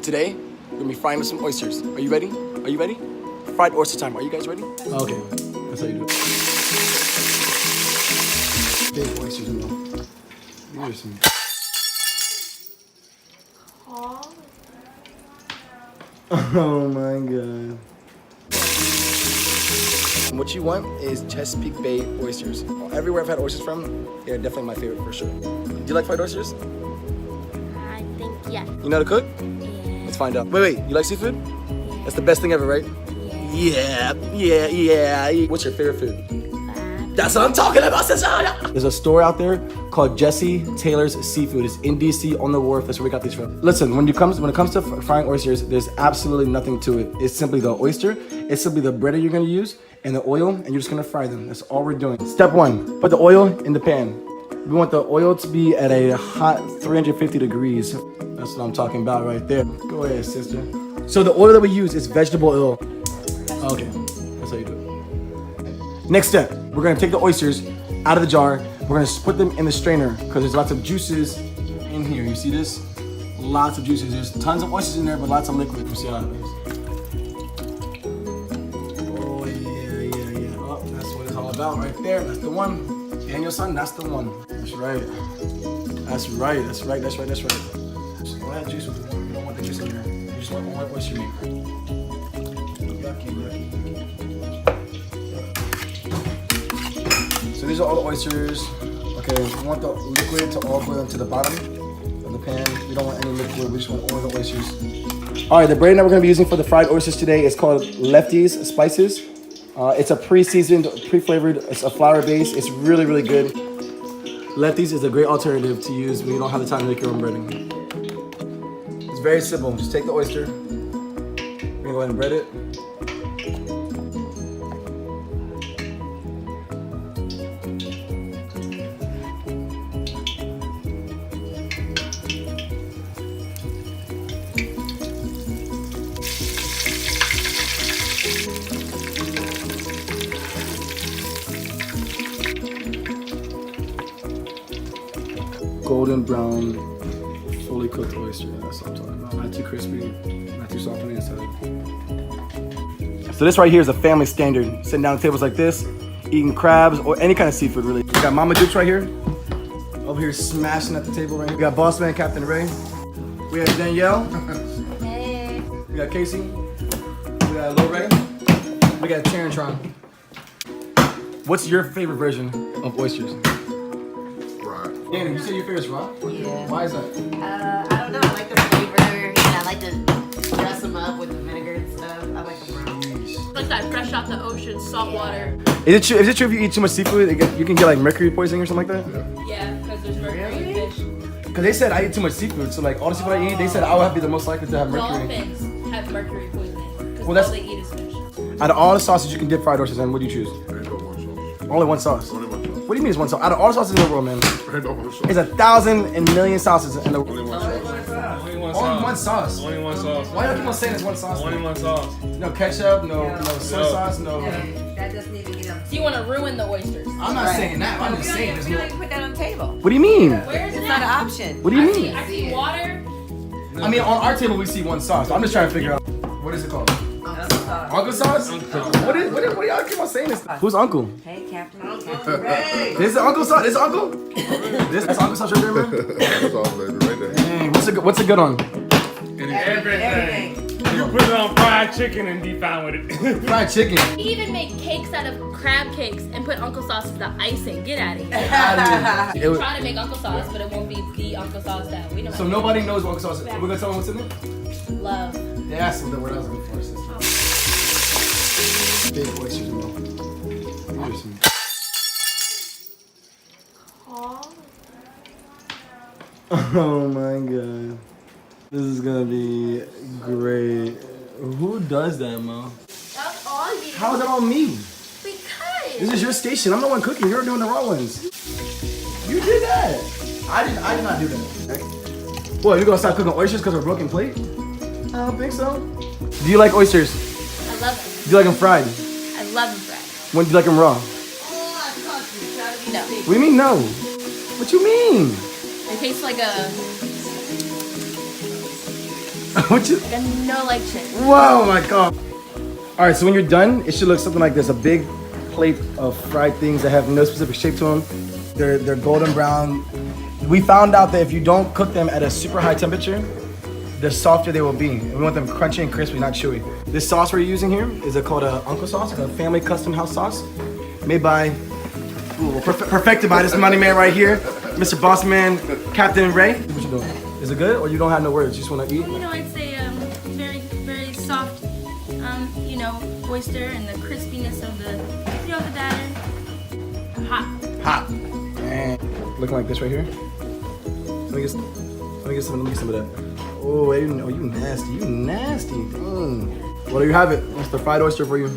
Today, we're gonna be frying some oysters. Are you ready? Are you ready? Fried oyster time. Are you guys ready? Okay, that's how you do it. Big oysters, you know. These are some. Oh my god. What you want is Chesapeake Bay oysters. Everywhere I've had oysters from, they're definitely my favorite for sure. Do you like fried oysters? I think, yeah. You know how to cook? Yeah. Let's find out. Wait, you like seafood? Yeah. That's the best thing ever, right? Yeah. Yeah. What's your favorite food? That's what I'm talking about, Cecilia. There's a store out there called Jesse Taylor's Seafood. It's in DC on the wharf. That's where we got these from. Listen, when it comes to frying oysters, there's absolutely nothing to it. It's simply the oyster. It's simply the bread that you're gonna use and the oil, and you're just gonna fry them. That's all we're doing. Step one, put the oil in the pan. We want the oil to be at a hot 350 degrees. That's what I'm talking about right there. Go ahead, sister. So the oil that we use is vegetable oil. Okay, that's how you do it. Next step, we're gonna take the oysters out of the jar. We're gonna put them in the strainer because there's lots of juices in here. You see this? Lots of juices. There's tons of oysters in there, but lots of liquid. You see how it is? Oh yeah. Oh, that's what it's all about right there. That's the one. Daniel, son, that's the one. That's right. That's right. Just don't have juice with it. You don't want the juice in here. You just want one oyster meat. Yucky. So these are all the oysters. Okay, we want the liquid to all boil into the bottom of the pan. We don't want any liquid, we just want all the oysters. All right, the brand that we're gonna be using for the fried oysters today is called Lefty's Spices. It's a pre-seasoned, pre-flavored, it's a flour base. It's really, really good. Lefty's is a great alternative to use when you don't have the time to make your own breading. It's very simple, just take the oyster. We're gonna go ahead and bread it. Golden brown, fully cooked oyster. That's what I'm talking about. Not too crispy, not too soft on the inside. So this right here is a family standard. Sitting down at tables like this, eating crabs or any kind of seafood really. We got Mama Dukes right here. Over here smashing at the table right here. We got Boss Man Captain Ray. We have Danielle. Hey. We got Casey. We got Lil Ray. We got Tarantron. What's your favorite version of oysters? Danny, you say your favorite's raw? Yeah. Why is that? I don't know. I like the flavor, and I like to dress them up with the vinegar and stuff. I like them raw. Like that fresh out the ocean, salt water. Is it true if you eat too much seafood, you can get like mercury poisoning or something like that? Yeah, because there's mercury in fish. Because they said I eat too much seafood, so like all the seafood I eat, they said I would be the most likely to have mercury. Dolphins have mercury poisoning because Well, all they eat is fish. Out of all the sauces you can dip fried oysters in, what do you choose? Only one sauce. Only one sauce. What do you mean it's one sauce? Out of all the sauces in the world, man, Ain't no one sauce. there's 1,000 and million sauces in the world. Only one sauce. Only one sauce. Only one sauce. Why y'all keep on saying it's one sauce? Only one sauce. No ketchup, no soy sauce, no. That doesn't even get on. So you want to ruin the oysters? I'm not saying that. I'm just saying there's We don't no. even put that on the table. What do you mean? Where is it It's not an at? option. What do you mean? I see water. I mean, on our table we see one sauce. So I'm just trying to figure out what is it called? Uncle sauce? What do y'all keep on saying this? Who's uncle? Hey, Captain. This is Uncle sauce. This is Uncle. That's Uncle sauce right there, man. That's all flavor right there. Dang, what's a good one? Everything. You put it on fried chicken and be fine with it. Fried chicken. We even make cakes out of crab cakes and put Uncle sauce as the icing. Get out of here. It We was- try to make Uncle sauce, but it won't be the Uncle sauce that we know. So nobody knows what Uncle sauce is. We're gonna tell them what's in it. Love. Yeah, that's the word I was looking for. Sister. Big oysters, bro. Oh my god. This is gonna be great. Who does that, Mo? That's all you. How is that on me? Because. This is your station. I'm the one cooking. You're doing the raw ones. You did that. I did not do that. What, you gonna stop cooking oysters because of a broken plate? I don't think so. Do you like oysters? I love them. Do you like them fried? I love them fried. When do you like them raw? No. What do you mean no? What you mean? It tastes like a What you? Like a no-like chick. Whoa, my God. All right, so when you're done, it should look something like this. A big plate of fried things that have no specific shape to them. They're golden brown. We found out that if you don't cook them at a super high temperature, the softer they will be. And we want them crunchy and crispy, not chewy. This sauce we're using here is called a Uncle sauce, a family custom house sauce, made by, perfected by this money man right here, Mr. Bossman, Captain Ray. What you doing? Is it good, or you don't have no words? You just want to eat? You know, I'd say very, very soft, you know, oyster and the crispiness of the, you know, the batter. Hot. Hot. And looking like this right here. Let me get some of that. Oh, you nasty. Well, there you have it. It's the fried oyster for you.